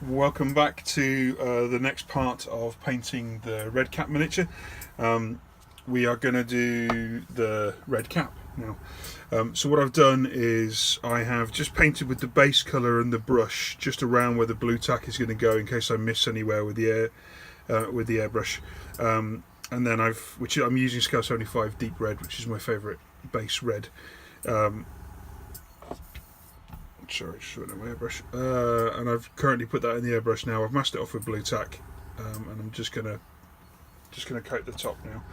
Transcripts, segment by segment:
Welcome back to the next part of painting the red cap miniature. We are going to do the red cap now. So what I've done is I have just painted with the base colour and the brush just around where the blue tack is going to go in case I miss anywhere with the airbrush. And then I'm using Scale 75 Deep Red, which is my favourite base red. Sorry, just went on my airbrush. And I've currently put that in the airbrush now. I've masked it off with blue tack, and I'm just gonna coat the top now.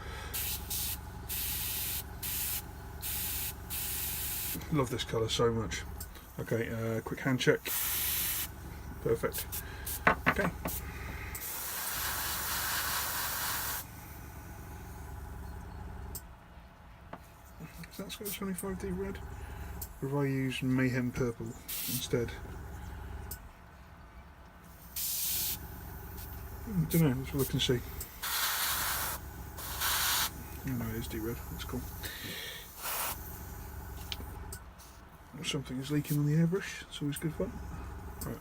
Love this colour so much. Okay, quick hand check. Perfect. Okay. Is that Scale 25 Deep Red? Or have I used Mayhem Purple instead? I don't know, let's look and see. No, it is Deep Red, that's cool. Something is leaking on the airbrush, it's always good fun. Right.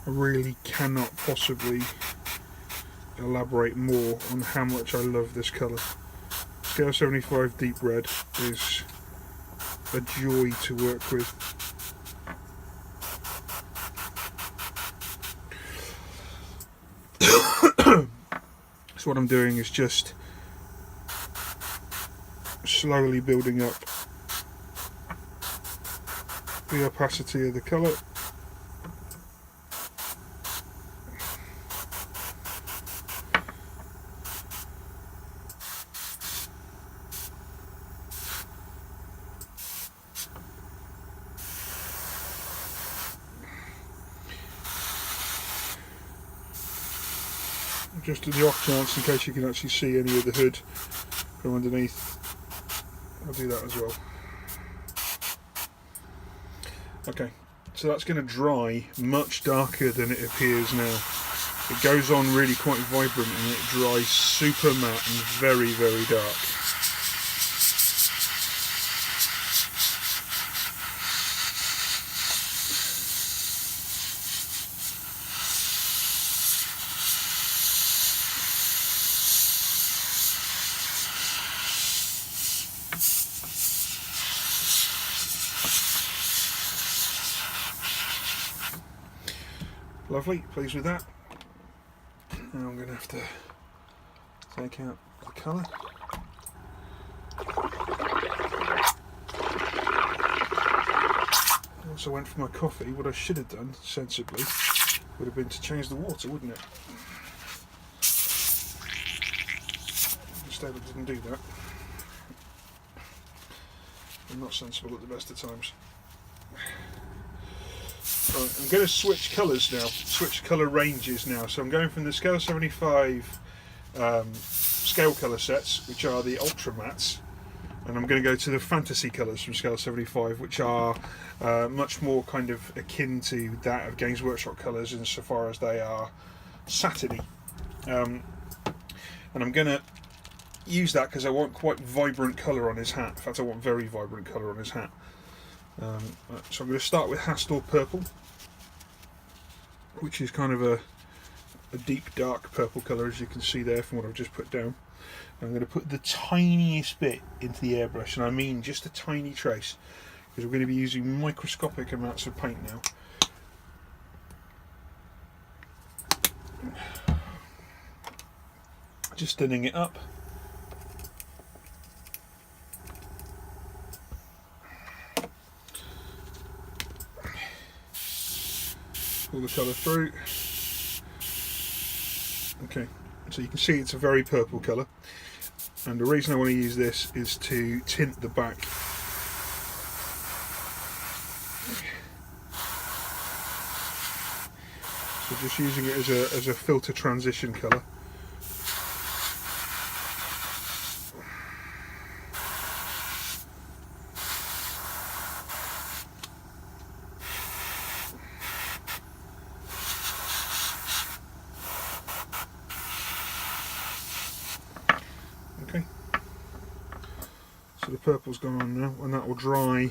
I really cannot possibly elaborate more on how much I love this colour. Scale 75 Deep Red is a joy to work with. So what I'm doing is just slowly building up the opacity of the colour. Just in the off chance, in case you can actually see any of the hood from underneath, I'll do that as well. Okay, so that's going to dry much darker than it appears now. It goes on really quite vibrant and it dries super matte and very, very dark. Lovely, pleased with that. Now I'm going to have to take out the colour. I also went for my coffee. What I should have done, sensibly, would have been to change the water, wouldn't it? Instead I didn't do that. I'm not sensible at the best of times. Right, I'm going to switch colours now, switch colour ranges now. So I'm going from the Scale 75 scale colour sets, which are the Ultra Mattes, and I'm going to go to the fantasy colours from Scale 75, which are much more kind of akin to that of Games Workshop colours insofar as they are satiny. And I'm going to use that because I want quite vibrant colour on his hat. In fact, I want very vibrant colour on his hat. So I'm going to start with Hastel Purple, which is kind of a deep dark purple colour, as you can see there from what I've just put down. I'm going to put the tiniest bit into the airbrush, and I mean just a tiny trace, because we're going to be using microscopic amounts of paint now. Just thinning it up. Pull the colour through. Okay, so you can see it's a very purple colour, and the reason I want to use this is to tint the back. So just using it as a filter transition colour. Okay. So the purple's gone on now, and that will dry.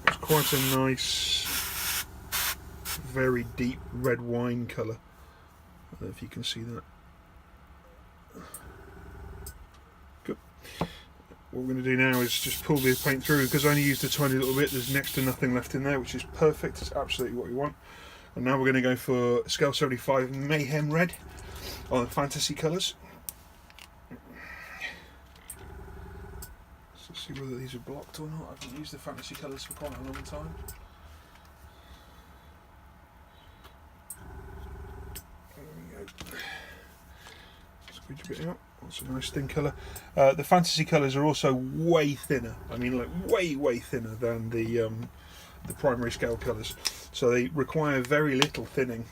It's quite a nice, very deep red wine colour. I don't know if you can see that. Good. What we're going to do now is just pull the paint through, because I only used a tiny little bit. There's next to nothing left in there, which is perfect. It's absolutely what we want. And now we're going to go for Scale 75 Mayhem Red on the Fantasy colours. Let's see whether these are blocked or not. I haven't used the Fantasy colours for quite a long time. There we go. Squeeze a bit out. That's a nice thin colour. The Fantasy colours are also way thinner. I mean, like way thinner than the primary scale colours. So they require very little thinning.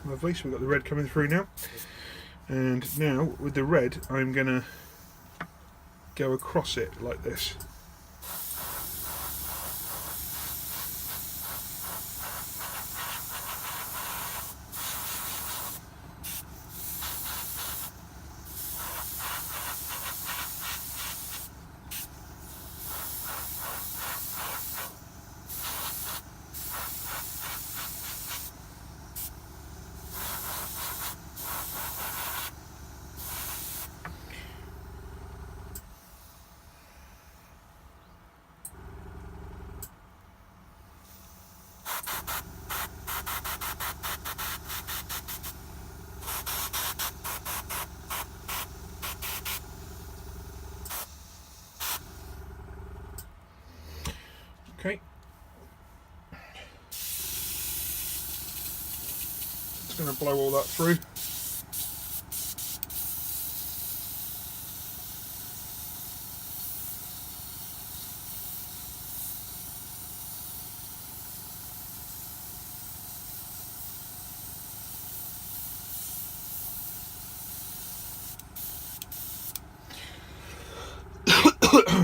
Lovely, so we've got the red coming through now. And now with the red, I'm going to go across it like this. Okay. Just going to blow all that through.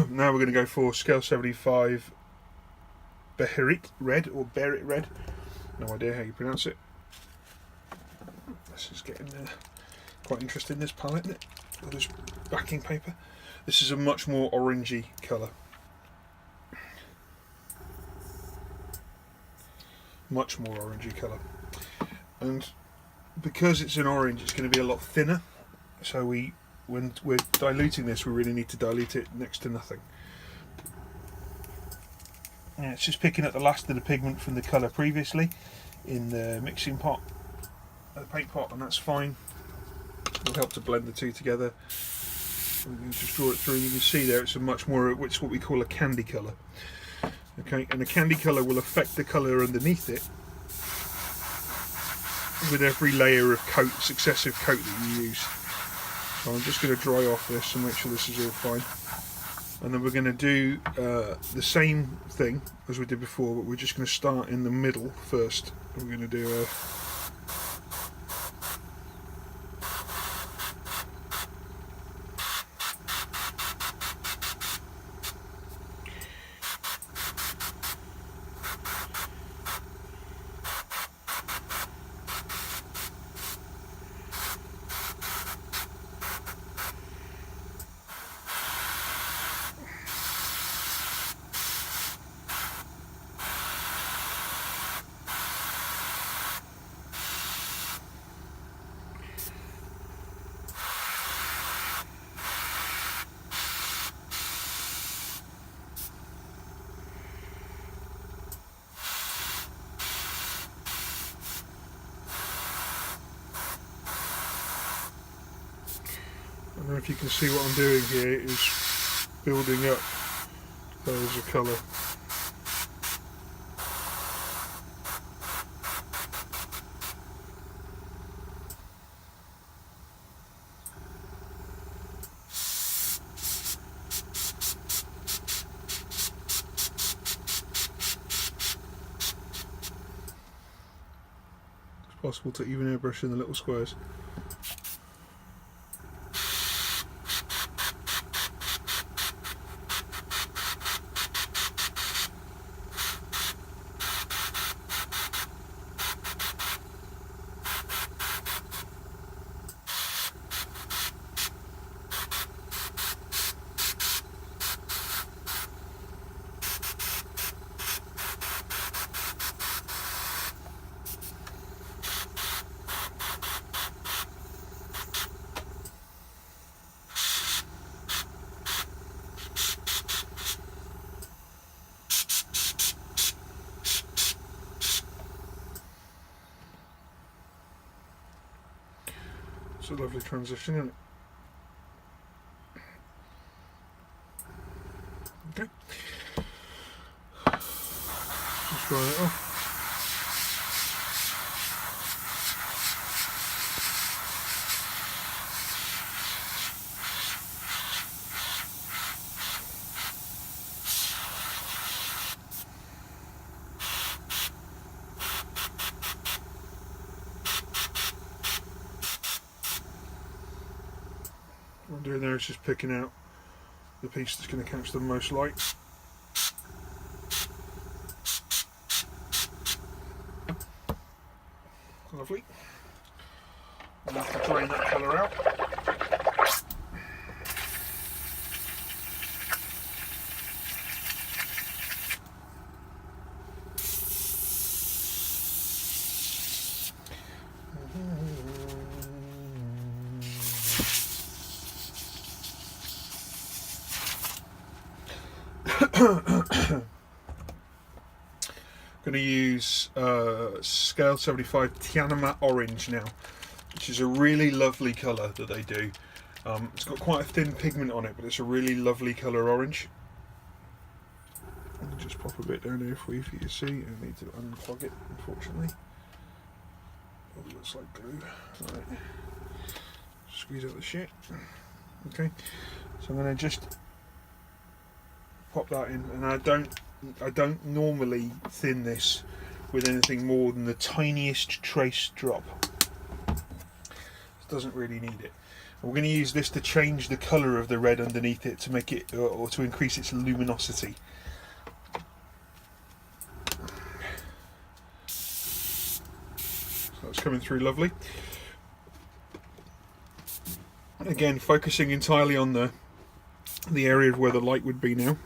Now we're going to go for Scale 75 Berit Red, or Berit Red. No idea how you pronounce it. This is getting quite interesting, this palette, isn't it? With this backing paper. This is a much more orangey colour. Much more orangey colour. And because it's an orange, it's going to be a lot thinner. So when we're diluting this, we really need to dilute it next to nothing. Yeah, it's just picking up the last of the pigment from the colour previously in the mixing pot, the paint pot, and that's fine. It'll help to blend the two together. We can just draw it through. You can see there it's a much more, it's what we call a candy colour. Okay, and the candy colour will affect the colour underneath it with every layer of coat, successive coat that you use. So I'm just going to dry off this and make sure this is all fine. And then we're going to do the same thing as we did before, but we're just going to start in the middle first. We're going to do a I don't know if you can see what I'm doing here is building up There's a colour. It's possible to even airbrush in the little squares. It's a lovely transition, isn't it? Okay. Just dry it off. What I'm doing there is just picking out the piece that's going to catch the most light. Lovely. And I have to drain that colour out. Going to use scale 75 Anima Orange now, which is a really lovely colour that they do. It's got quite a thin pigment on it, but it's a really lovely colour orange. I'll just pop a bit down here for you to see. I need to unplug it, unfortunately. Oh, it looks like glue. Right. Squeeze out the shit. Okay, so I'm going to just pop that in, and I don't normally thin this with anything more than the tiniest trace drop. It doesn't really need it. We're going to use this to change the colour of the red underneath it to make it, or to increase its luminosity. So it's coming through lovely. Again, focusing entirely on the area of where the light would be now.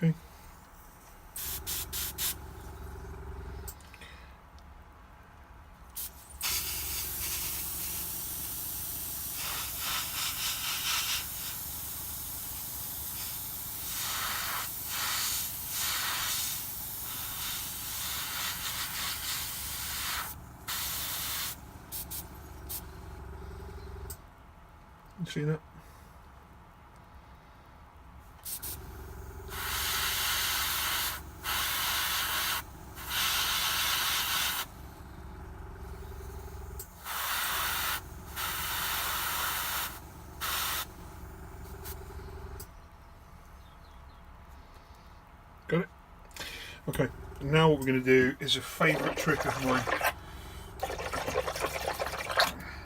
Okay. You see that? Got it? Okay, now what we're going to do is a favourite trick of mine.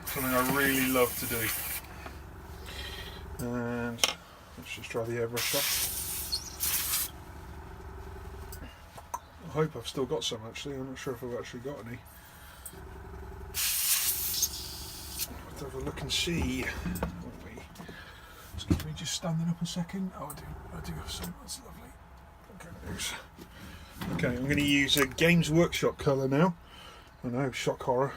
So something I really love to do. And let's just try the airbrush off. I hope I've still got some actually. I'm not sure if I've actually got any. Let's have a look and see. Excuse me, just standing up a second. Oh, I do have some. That's lovely. Okay, thanks. Okay, I'm going to use a Games Workshop colour now. I know, shock horror.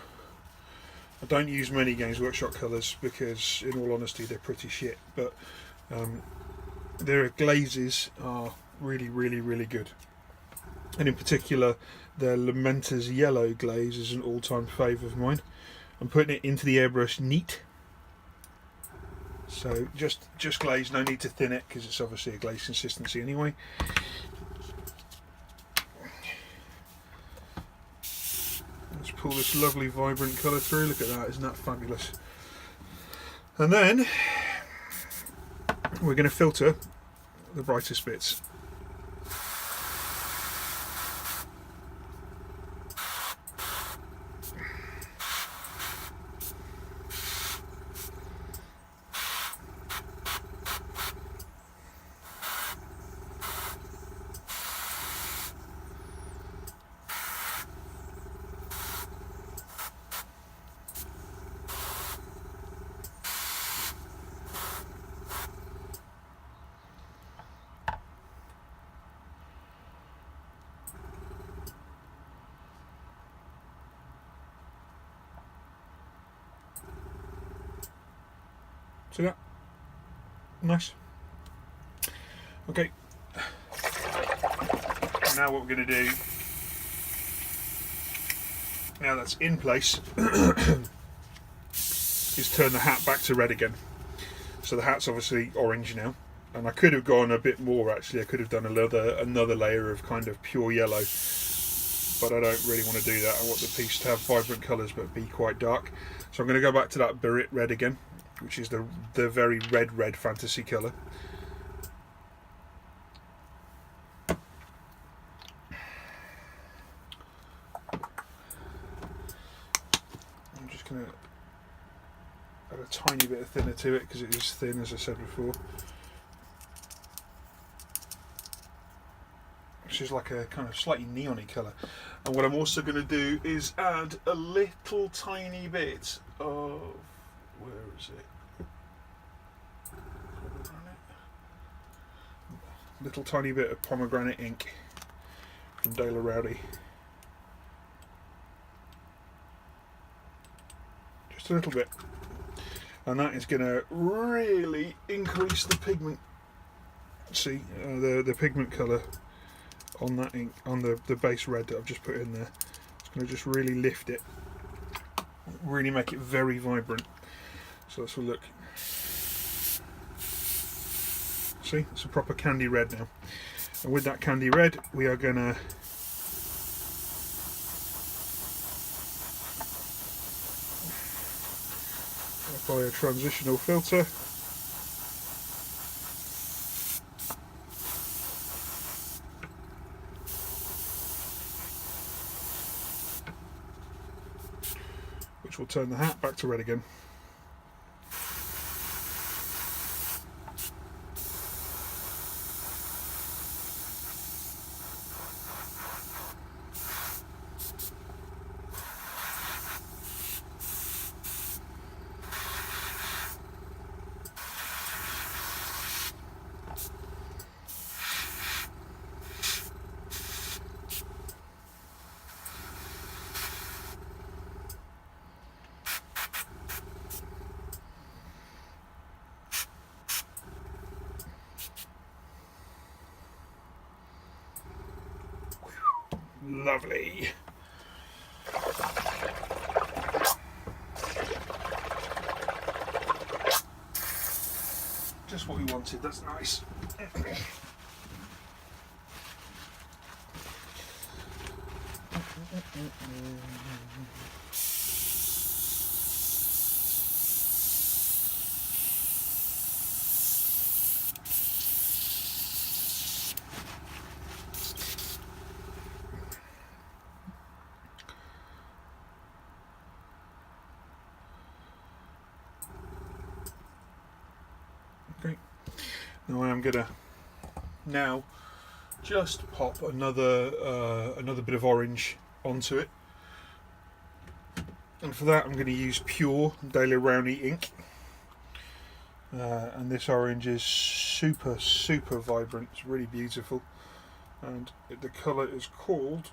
I don't use many Games Workshop colours because, in all honesty, they're pretty shit. But their glazes are really, really, really good. And in particular, their Lamenter's yellow glaze is an all-time favourite of mine. I'm putting it into the airbrush neat. So just glaze, no need to thin it because it's obviously a glaze consistency anyway. Let's pull this lovely vibrant colour through. Look at that, isn't that fabulous? And then we're going to filter the brightest bits. See that? Nice. Okay. Now what we're going to do, now that's in place, is turn the hat back to red again. So the hat's obviously orange now, and I could have gone a bit more actually. I could have done another layer of kind of pure yellow, but I don't really want to do that. I want the piece to have vibrant colours but be quite dark. So I'm going to go back to that Berit red again, which is the very red fantasy colour. I'm just going to add a tiny bit of thinner to it because it is thin, as I said before. Which is like a kind of slightly neon-y colour. And what I'm also going to do is add a little tiny bit of, where is it? Little tiny bit of pomegranate ink from Dale Rowdy. Just a little bit. And that is going to really increase the pigment. See, the pigment colour on that ink, on the base red that I've just put in there. It's going to just really lift it. Really make it very vibrant. So let's have a look. See, it's a proper candy red now. And with that candy red, we are going to apply a transitional filter. Which will turn the hat back to red again. Lovely. Just what we wanted, that's nice. Okay. Now I am gonna just pop another bit of orange onto it, and for that I'm going to use pure Daily Rowney ink. And this orange is super vibrant. It's really beautiful, and the colour is called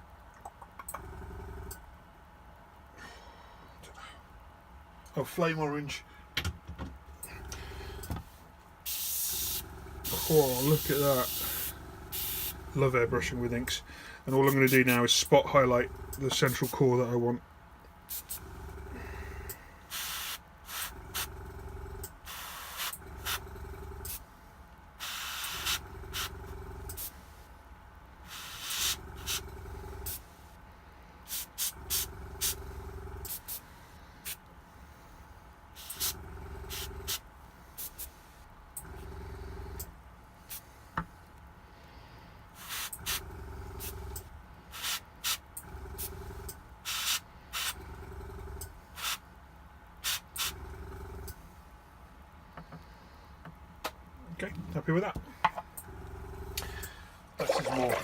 Flame Orange. Oh, look at that. Love airbrushing with inks. And all I'm going to do now is spot highlight the central core that I want. Okay, happy with that. Less is more.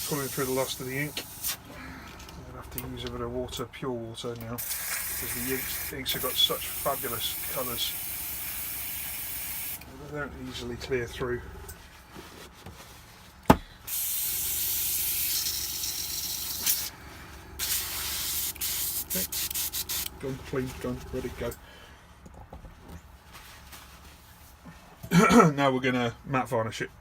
Pulling through the last of the ink. I'm going to have to use a bit of water, pure water now, because the inks have got such fabulous colours. They don't easily clear through. Okay, gone, clean, gone, ready to go. Now we're going to matte varnish it.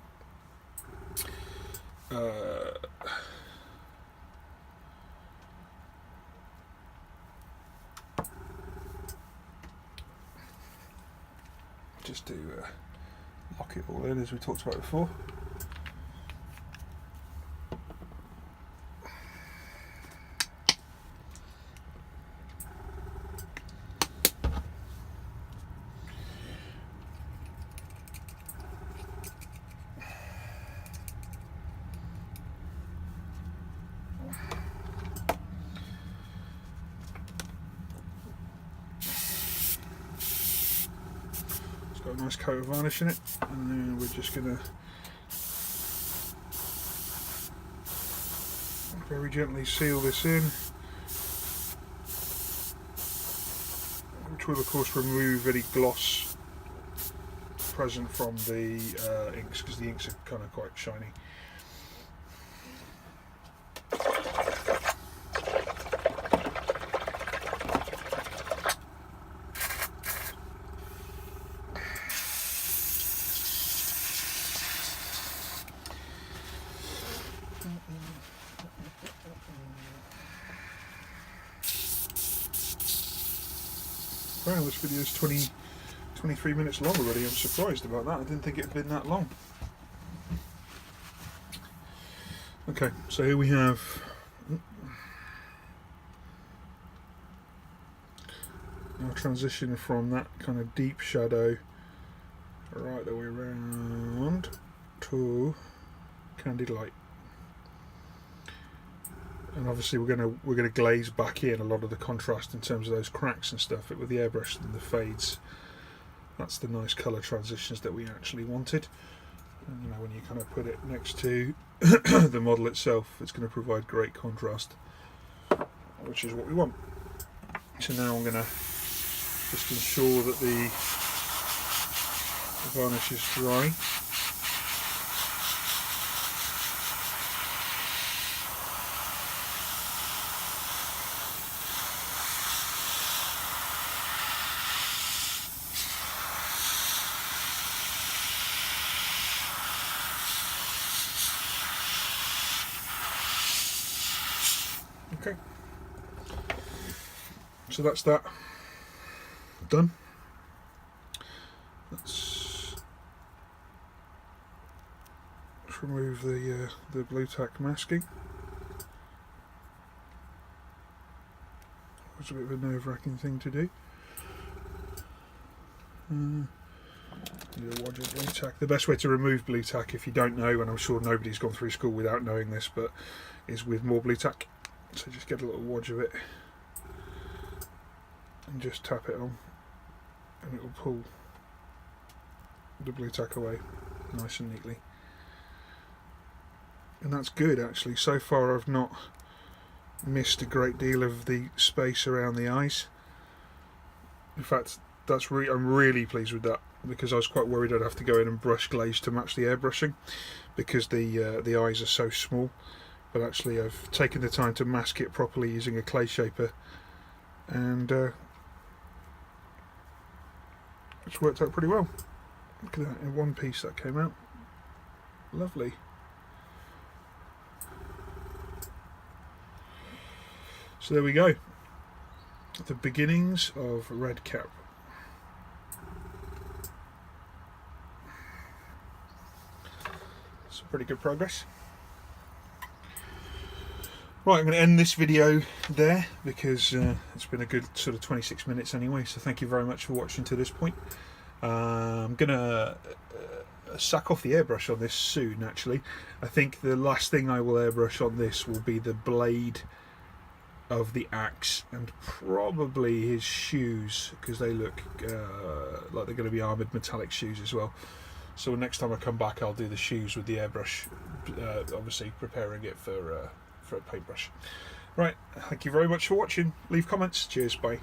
Just to lock it all in, as we talked about before. Got a nice coat of varnish in it, and then we're just going to very gently seal this in, which will of course remove any gloss present from the inks, because the inks are kind of quite shiny. Wow, this video is 23 minutes long already. I'm surprised about that. I didn't think it had been that long. Okay, so here we have our transition from that kind of deep shadow right the way around to candied light. And obviously we're gonna glaze back in a lot of the contrast in terms of those cracks and stuff, but with the airbrush and the fades, that's the nice colour transitions that we actually wanted. And you know, when you kind of put it next to the model itself, it's going to provide great contrast, which is what we want. So now I'm going to just ensure that the varnish is dry. Okay, so that's that done. Let's remove the blue tack masking. It was a bit of a nerve-wracking thing to do. Do a wodge of blue tack. The best way to remove blue tack, if you don't know, and I'm sure nobody's gone through school without knowing this, but is with more blue tack. So just get a little wodge of it and just tap it on, and it will pull the blue tack away nice and neatly. And that's good, actually. So far I've not missed a great deal of the space around the eyes. In fact, I'm really pleased with that, because I was quite worried I'd have to go in and brush glaze to match the airbrushing, because the eyes are so small. But actually I've taken the time to mask it properly using a clay shaper, and it's worked out pretty well. Look at that, in one piece that came out. Lovely. So there we go. The beginnings of Red Cap. It's pretty good progress. Right, I'm going to end this video there, because it's been a good sort of 26 minutes anyway, so thank you very much for watching to this point. I'm going to sack off the airbrush on this soon, actually. I think the last thing I will airbrush on this will be the blade of the axe, and probably his shoes, because they look like they're going to be armoured metallic shoes as well. So next time I come back I'll do the shoes with the airbrush, obviously preparing it for a paintbrush. Right, thank you very much for watching. Leave comments. Cheers, bye.